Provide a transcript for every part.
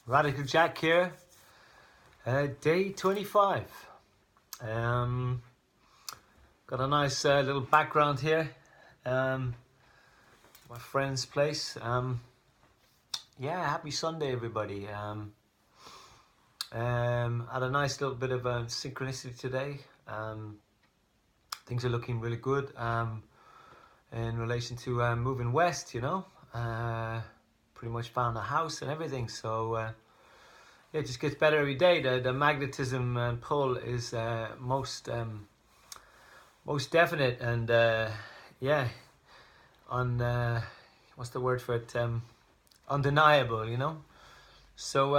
Radical Jack here, day 25. Got a nice little background here. My friend's place. Happy Sunday, everybody. Had a nice little bit of synchronicity today. Things are looking really good in relation to moving west, pretty much found a house and everything, so it just gets better every day. The magnetism and pull is most definite, and what's the word for it, undeniable. So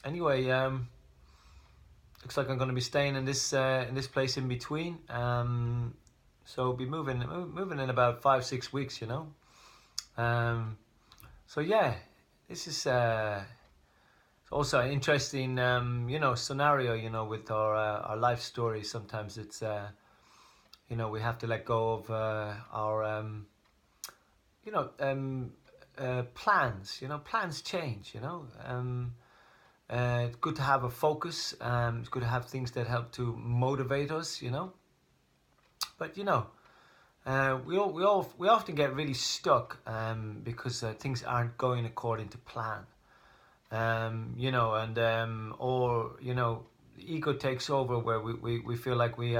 anyway, looks like I'm going to be staying in this place in between, so I'll be moving in about 5-6 weeks. So yeah, this is also an interesting scenario, with our life story. Sometimes it's we have to let go of our plans. Plans change. It's good to have a focus. It's good to have things that help to motivate us. But we often get really stuck because things aren't going according to plan. Or the ego takes over, where we feel like we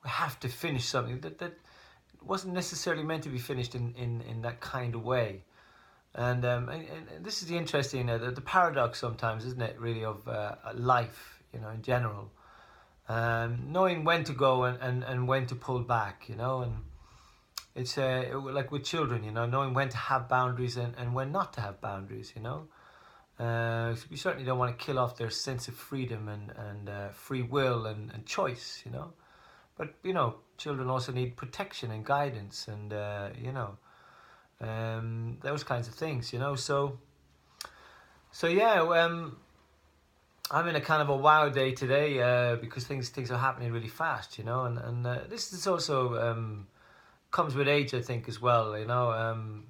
have to finish something that wasn't necessarily meant to be finished in that kind of way. And this is the interesting, the paradox sometimes, isn't it, really, of life, in general. Knowing when to go and when to pull back, and it's like with children, knowing when to have boundaries and when not to have boundaries, we certainly don't want to kill off their sense of freedom and free will and choice, But, children also need protection and guidance and, those kinds of things, So yeah, I'm in a kind of a wow day today because things are happening really fast, and this is also comes with age, I think, as well, when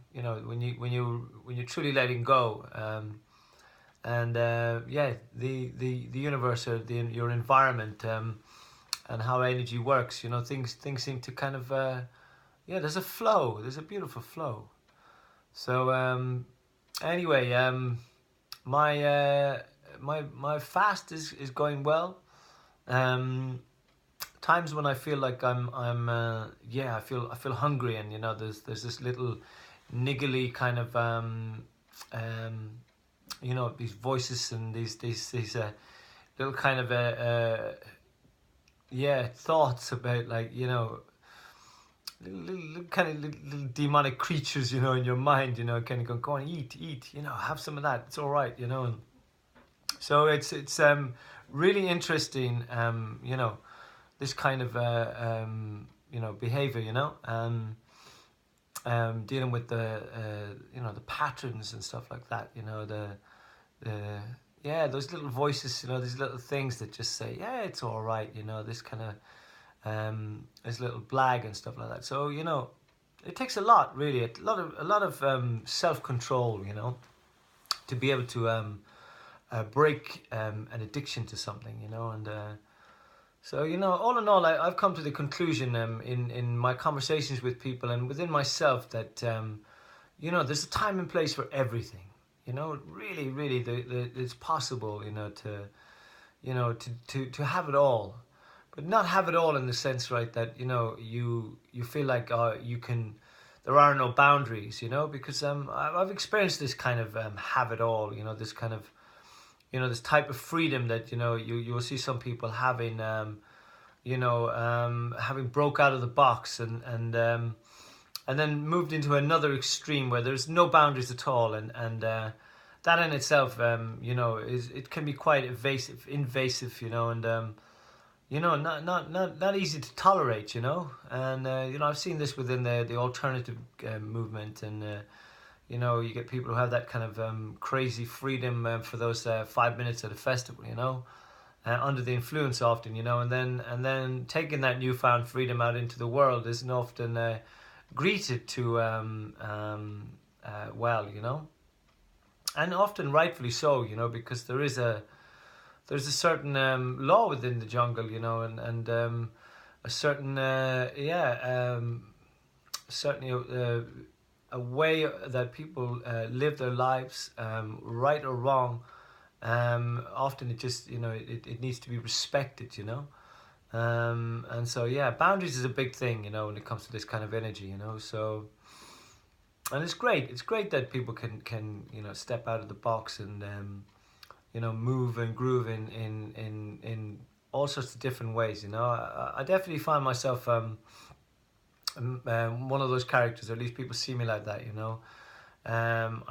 you're truly letting go, and the universe, or your environment, and how energy works, things seem to kind of there's a flow, there's a beautiful flow. So anyway, my fast is going well. Times when I feel like I feel hungry, and there's this little niggly kind of these voices and these little kind of thoughts about, like, little demonic creatures, in your mind, kind of go on, eat, have some of that, it's all right, and so it's really interesting, this kind of behavior, dealing with the the patterns and stuff like that, those little voices, these little things that just say, yeah, it's all right, this kind of this little blag and stuff like that. So it takes a lot, really, a lot of self-control, to be able to break an addiction to something, and so all in all, I've come to the conclusion in my conversations with people and within myself that there's a time and place for everything. Really, it's possible, to have it all, but not have it all in the sense, right, that you feel like you can. There are no boundaries, because I've experienced this kind of have it all, this kind of this type of freedom that you'll see some people having, having broke out of the box and then moved into another extreme where there's no boundaries at all, and that in itself, it can be quite invasive, and not easy to tolerate, and I've seen this within the alternative movement, and you get people who have that kind of crazy freedom for those 5 minutes at a festival, under the influence often, and then taking that newfound freedom out into the world isn't often greeted to well, and often rightfully so, because there's a certain law within the jungle, and a certain certainly a way that people live their lives, right or wrong. Often it just it needs to be respected, and so yeah, boundaries is a big thing, when it comes to this kind of energy, so. And it's great. It's great that people can step out of the box and move and groove in all sorts of different ways. I definitely find myself one of those characters, or at least people see me like that. I'm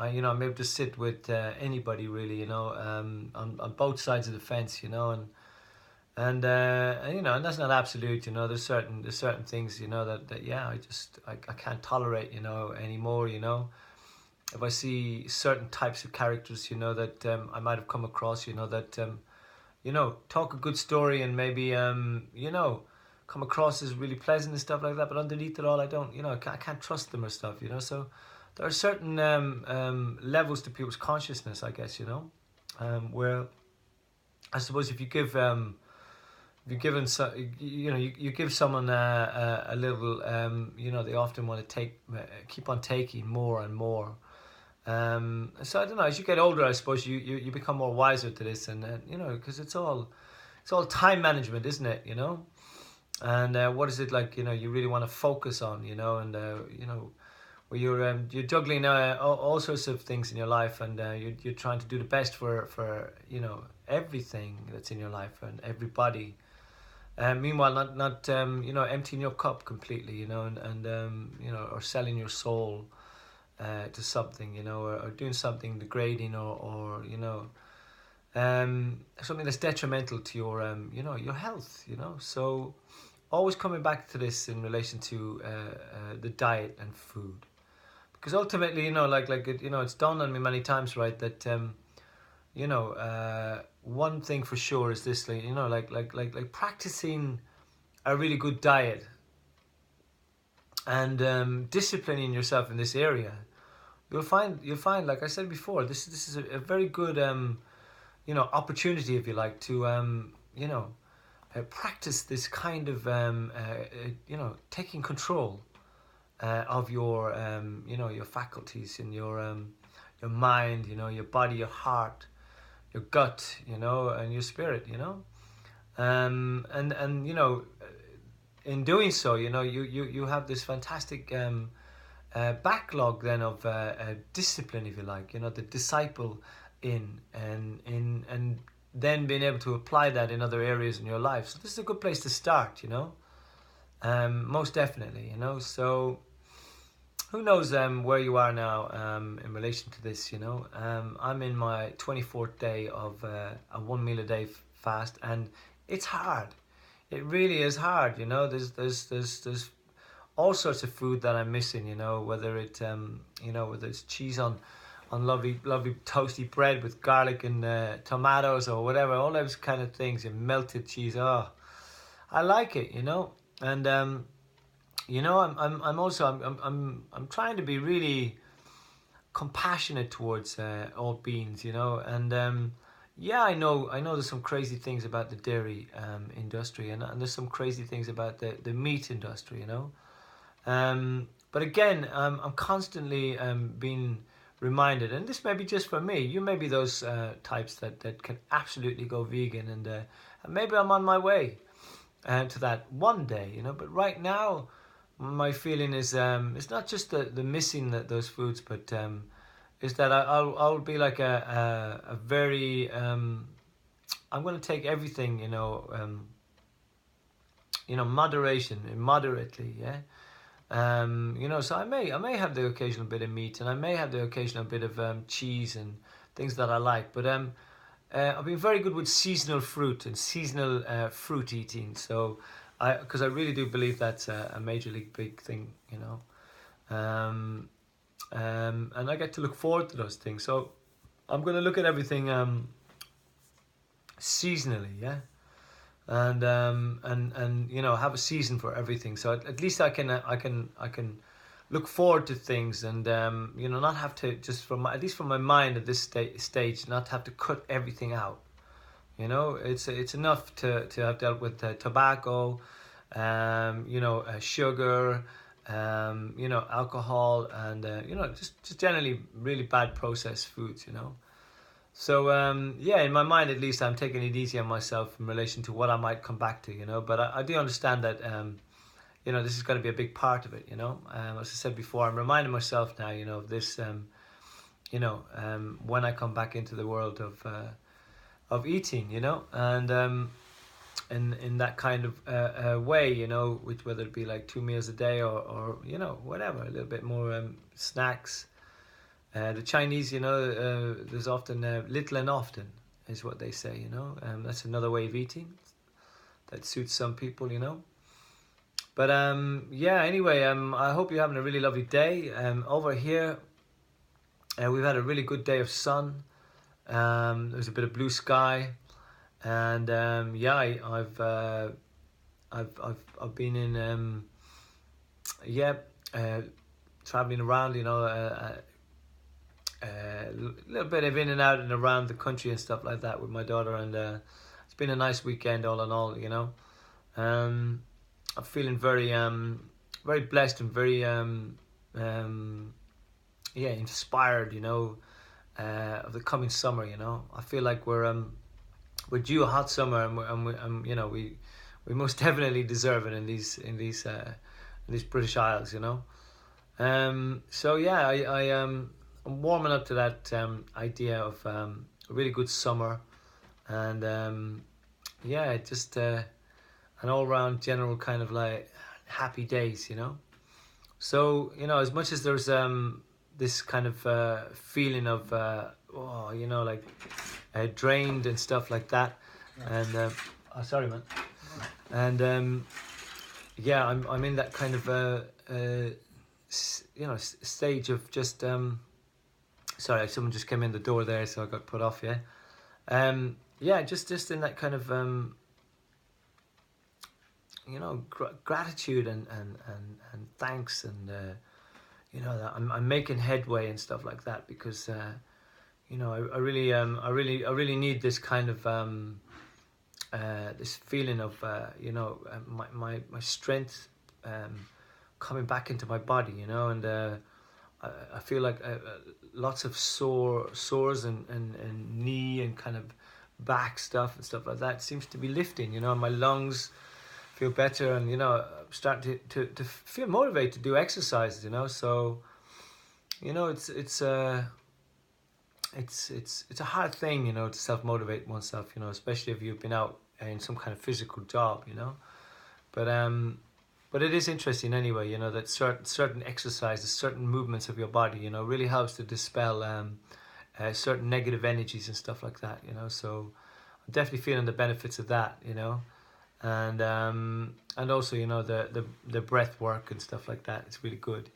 able to sit with anybody really. On both sides of the fence. And that's not absolute. There's certain things that yeah, I can't tolerate anymore. If I see certain types of characters that I might have come across, that talk a good story and maybe come across as really pleasant and stuff like that, but underneath it all, I don't I can't trust them or stuff. So there are certain levels to people's consciousness, I guess. Where I suppose if you give you've given so you give someone a little they often want to keep on taking more and more, so I don't know, as you get older I suppose you become more wiser to this, and because it's all time management, isn't it? And what is it like you really want to focus on, and where you're juggling all sorts of things in your life, and you're trying to do the best for everything that's in your life and everybody. Meanwhile, not emptying your cup completely, and or selling your soul to something, or doing something degrading, or something that's detrimental to your your health, So always coming back to this in relation to the diet and food, because ultimately, it's dawned on me many times, right, that one thing for sure is this, like practicing a really good diet and disciplining yourself in this area. You'll find, like I said before, this is a very good opportunity, if you like, to practice this kind of taking control of your your faculties and your mind, your body, your heart, your gut, and your spirit, and in doing so, you have this fantastic backlog then of discipline, if you like, the disciple and then being able to apply that in other areas in your life. So this is a good place to start, most definitely, so who knows where you are now in relation to this, I'm in my 24th day of a 1 meal a day fast, and it's hard. It really is hard, there's all sorts of food that I'm missing, whether it's cheese on lovely toasty bread with garlic and tomatoes or whatever, all those kind of things, and melted cheese. Oh, I like it, and I'm also I'm trying to be really compassionate towards all beings, and yeah, I know there's some crazy things about the dairy industry, and there's some crazy things about the meat industry, but again, I'm constantly being reminded, and this may be just for me, you may be those types that can absolutely go vegan, and maybe I'm on my way to that one day, but right now my feeling is it's not just the missing those foods, but is that I'll be like a very I'm going to take everything moderation, moderately, yeah. So I may have the occasional bit of meat, and I may have the occasional bit of cheese and things that I like, but I've been very good with seasonal fruit and seasonal fruit eating. So because I really do believe that's a majorly big thing, and I get to look forward to those things. So I'm going to look at everything seasonally, yeah, and have a season for everything. So at least I can look forward to things, and not have to, just at least from my mind at this stage, not have to cut everything out. It's enough to have dealt with tobacco, sugar, alcohol, and just generally really bad processed foods. So in my mind at least, I'm taking it easy on myself in relation to what I might come back to. But I do understand that this is going to be a big part of it. As I said before, I'm reminding myself now, of this, when I come back into the world of eating, and in that kind of way, which, whether it be like 2 meals a day, or whatever, a little bit more snacks. The Chinese, there's often little and often is what they say. That's another way of eating that suits some people. But anyway, I hope you're having a really lovely day. Over here, we've had a really good day of sun. There's a bit of blue sky, and I've been in traveling around. A little bit of in and out and around the country and stuff like that with my daughter, and it's been a nice weekend all in all. I'm feeling very very blessed and very inspired. Of the coming summer. I feel like we're due a hot summer, and we most definitely deserve it in these British Isles. So yeah, I'm warming up to that idea of a really good summer, and just an all-round general kind of like happy days. So as much as there's this kind of feeling of drained and stuff like that, and sorry, man, and I'm in that kind of stage of just sorry, someone just came in the door there, so I got put off. Just in that kind of gratitude and thanks, and that I'm making headway and stuff like that, because I really need this kind of this feeling of my strength coming back into my body, and I feel like lots of sores and knee and kind of back stuff and stuff like that seems to be lifting, and my lungs feel better, and I'm starting to feel motivated to do exercises, so it's a hard thing, to self-motivate oneself, especially if you've been out in some kind of physical job, but it is interesting anyway, that certain exercises, certain movements of your body, really helps to dispel certain negative energies and stuff like that, so I'm definitely feeling the benefits of that, and also the breath work and stuff like that. It's really good,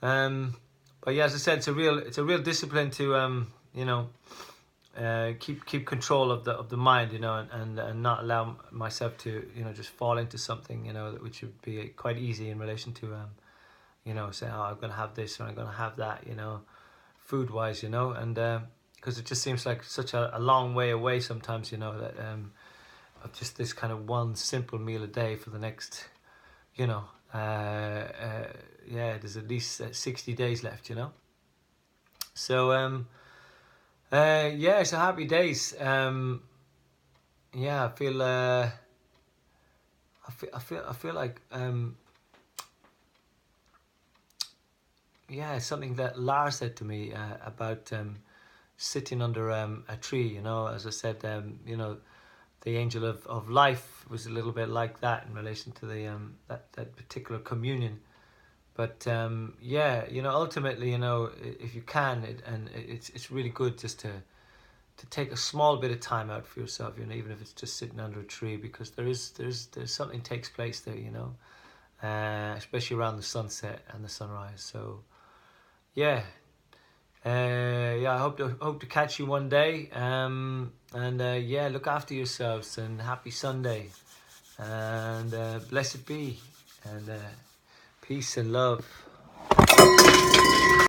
but yeah, as I said, it's a real discipline to keep control of the mind, and not allow myself to just fall into something, which would be quite easy in relation to say, oh, I'm gonna have this or I'm gonna have that, food wise, and because it just seems like such a long way away sometimes, that of just this kind of one simple meal a day for the next, there's at least 60 days left, so it's a happy days. I feel like something that Lars said to me about sitting under a tree, as I said, the angel of life was a little bit like that in relation to the that particular communion. But ultimately, if you can, it's really good just to take a small bit of time out for yourself, even if it's just sitting under a tree, because there's something takes place there, especially around the sunset and the sunrise. So I hope to catch you one day, and look after yourselves, and happy Sunday, and blessed be, and peace and love.